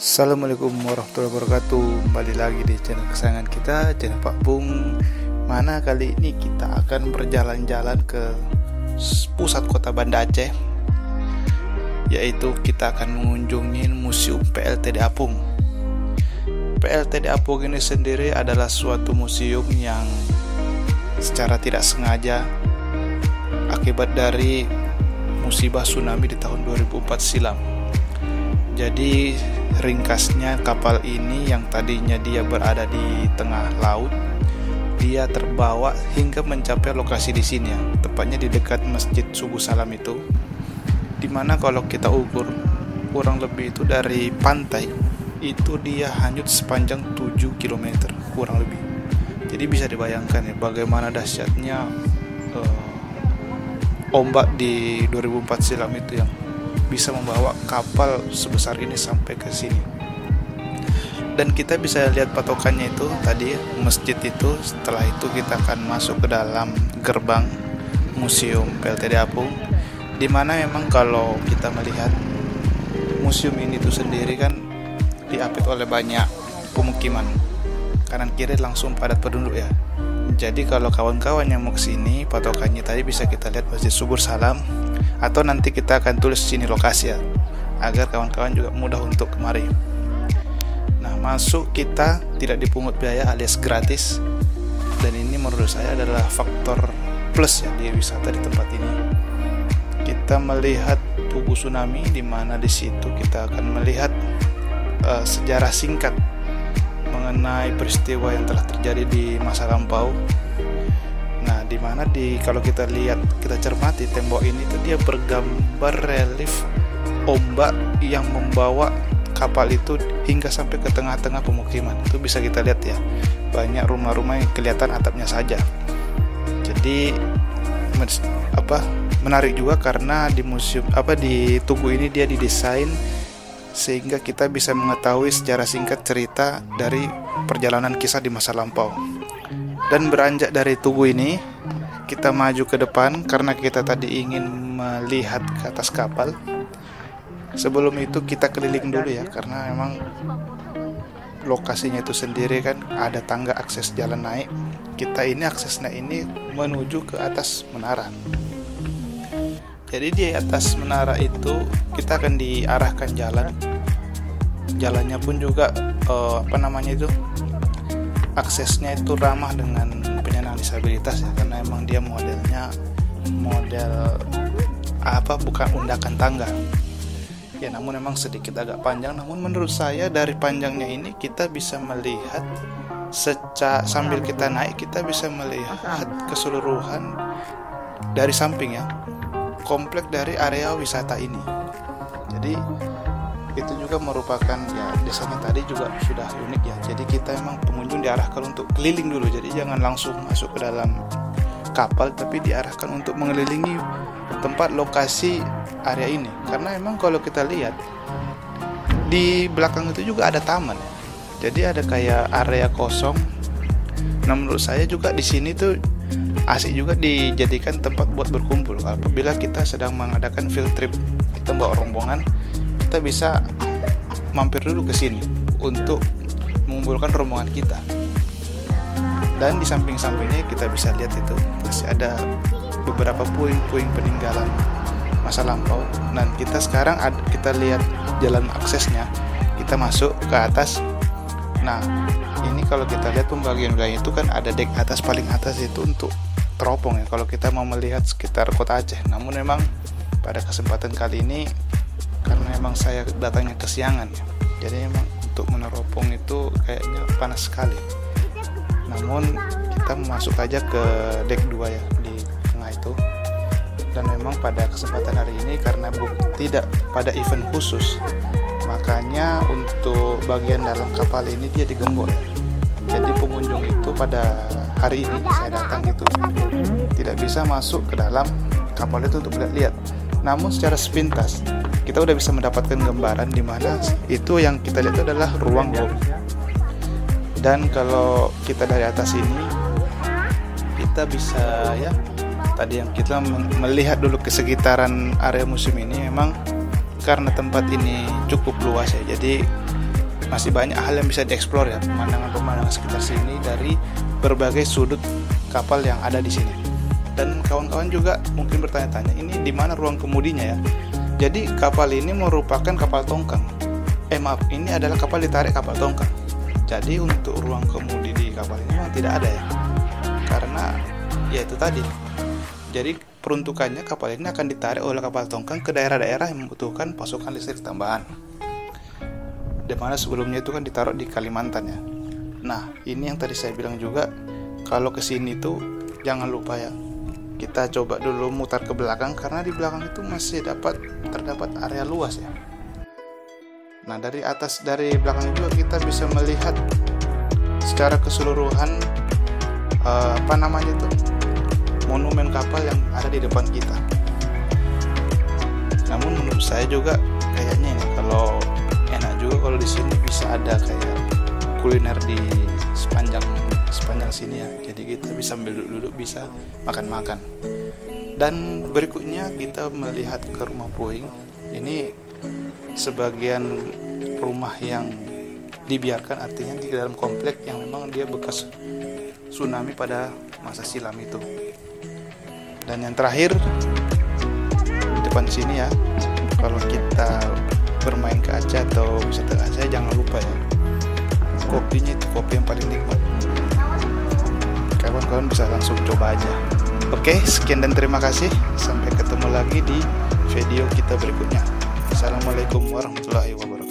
Assalamualaikum warahmatullahi wabarakatuh. Kembali lagi di channel kesayangan kita, channel Pak Bung. Mana kali ini kita akan berjalan-jalan ke pusat kota Banda Aceh, yaitu kita akan mengunjungi Museum PLTD Apung. PLTD Apung ini sendiri adalah suatu museum yang secara tidak sengaja akibat dari musibah tsunami di tahun 2004 silam. Jadi ringkasnya, kapal ini yang tadinya dia berada di tengah laut, dia terbawa hingga mencapai lokasi di sini ya, tepatnya di dekat Masjid Subuh Salam itu, dimana kalau kita ukur kurang lebih itu dari pantai itu dia hanyut sepanjang 7 km kurang lebih. Jadi bisa dibayangkan ya bagaimana dahsyatnya ombak di 2004 silam itu yang bisa membawa kapal sebesar ini sampai ke sini. Dan kita bisa lihat patokannya itu tadi masjid itu. Setelah itu kita akan masuk ke dalam gerbang Museum PLTD Apung, dimana memang kalau kita melihat museum ini itu sendiri kan diapit oleh banyak pemukiman, kanan kiri langsung padat penduduk ya. Jadi kalau kawan-kawan yang mau kesini, patokannya tadi bisa kita lihat Masjid Subuh Salam, atau nanti kita akan tulis sini lokasi ya, agar kawan-kawan juga mudah untuk kemari. Nah, masuk kita tidak dipungut biaya alias gratis, dan ini menurut saya adalah faktor plus ya di wisata di tempat ini. Kita melihat tugu tsunami, di mana di situ kita akan melihat sejarah singkat mengenai peristiwa yang telah terjadi di masa lampau. Nah, di mana kalau kita lihat, kita cermati tembok ini tuh dia bergambar relief ombak yang membawa kapal itu hingga sampai ke tengah-tengah pemukiman. Itu bisa kita lihat ya, banyak rumah-rumah yang kelihatan atapnya saja. Jadi menarik juga karena di museum di tugu ini dia didesain sehingga kita bisa mengetahui sejarah singkat cerita dari perjalanan kisah di masa lampau. Dan beranjak dari tugu ini, kita maju ke depan karena kita tadi ingin melihat ke atas kapal. Sebelum itu kita keliling dulu ya, karena memang lokasinya itu sendiri kan ada tangga akses jalan naik. Kita ini aksesnya ini menuju ke atas menara. Jadi di atas menara itu kita akan diarahkan jalan. Jalannya pun juga aksesnya itu ramah dengan penyandang disabilitas ya, karena emang dia modelnya bukan undakan tangga ya, namun memang sedikit agak panjang. Namun menurut saya dari panjangnya ini kita bisa melihat sambil kita naik, kita bisa melihat keseluruhan dari samping ya, komplek dari area wisata ini. Jadi itu juga merupakan ya, desanya tadi juga sudah unik ya. Jadi kita emang pengunjung diarahkan untuk keliling dulu, jadi jangan langsung masuk ke dalam kapal, tapi diarahkan untuk mengelilingi tempat lokasi area ini. Karena emang kalau kita lihat di belakang itu juga ada taman ya. Jadi ada kayak area kosong. Nah, menurut saya juga di sini tuh asik juga dijadikan tempat buat berkumpul. Apabila kita sedang mengadakan field trip, kita bawa rombongan, kita bisa mampir dulu ke sini untuk mengumpulkan rombongan kita. Dan di samping-sampingnya kita bisa lihat itu masih ada beberapa puing-puing peninggalan masa lampau. Dan kita sekarang kita lihat jalan aksesnya, kita masuk ke atas. Nah, ini kalau kita lihat pembagian wilayah itu kan ada dek atas, paling atas itu untuk teropong ya, kalau kita mau melihat sekitar kota Aceh. Namun memang pada kesempatan kali ini, karena emang saya datangnya kesiangan ya, jadi emang untuk meneropong itu kayaknya panas sekali. Namun kita masuk aja ke deck 2 ya, di tengah itu. Dan memang pada kesempatan hari ini karena tidak pada event khusus, makanya untuk bagian dalam kapal ini dia digembok ya. Jadi pengunjung itu pada hari ini saya datang itu tidak bisa masuk ke dalam kapal itu untuk lihat. Namun secara sepintas kita udah bisa mendapatkan gambaran di mana itu yang kita lihat adalah ruang lobby. Dan kalau kita dari atas ini kita bisa ya, tadi yang kita melihat dulu ke sekitaran area museum ini, memang karena tempat ini cukup luas ya, jadi masih banyak hal yang bisa dieksplor ya, pemandangan-pemandangan sekitar sini dari berbagai sudut kapal yang ada di sini. Dan kawan-kawan juga mungkin bertanya-tanya, ini di mana ruang kemudinya ya? Jadi kapal ini merupakan kapal tongkang. Maaf, ini adalah kapal ditarik kapal tongkang. Jadi untuk ruang kemudi di kapal ini memang tidak ada ya, karena ya itu tadi. Jadi peruntukannya kapal ini akan ditarik oleh kapal tongkang ke daerah-daerah yang membutuhkan pasokan listrik tambahan, dimana sebelumnya itu kan ditaruh di Kalimantan ya. Nah ini yang tadi saya bilang juga, kalau kesini tuh jangan lupa ya, kita coba dulu mutar ke belakang, karena di belakang itu masih terdapat area luas ya. Nah dari belakang juga kita bisa melihat secara keseluruhan monumen kapal yang ada di depan kita. Namun menurut saya juga kayaknya ini kalau enak juga kalau di sini bisa ada kayak kuliner di sepanjang sini ya. Jadi kita bisa sambil duduk bisa makan-makan. Dan berikutnya kita melihat ke rumah puing. Ini sebagian rumah yang dibiarkan, artinya di dalam komplek yang memang dia bekas tsunami pada masa silam itu. Dan yang terakhir di depan sini ya, kalau kita bermain ke Aceh atau wisata ke Aceh, jangan lupa ya, kopinya itu kopi yang paling nikmat. Kawan-kawan bisa langsung coba aja. Oke, sekian dan terima kasih. Sampai ketemu lagi di video kita berikutnya. Assalamualaikum warahmatullahi wabarakatuh.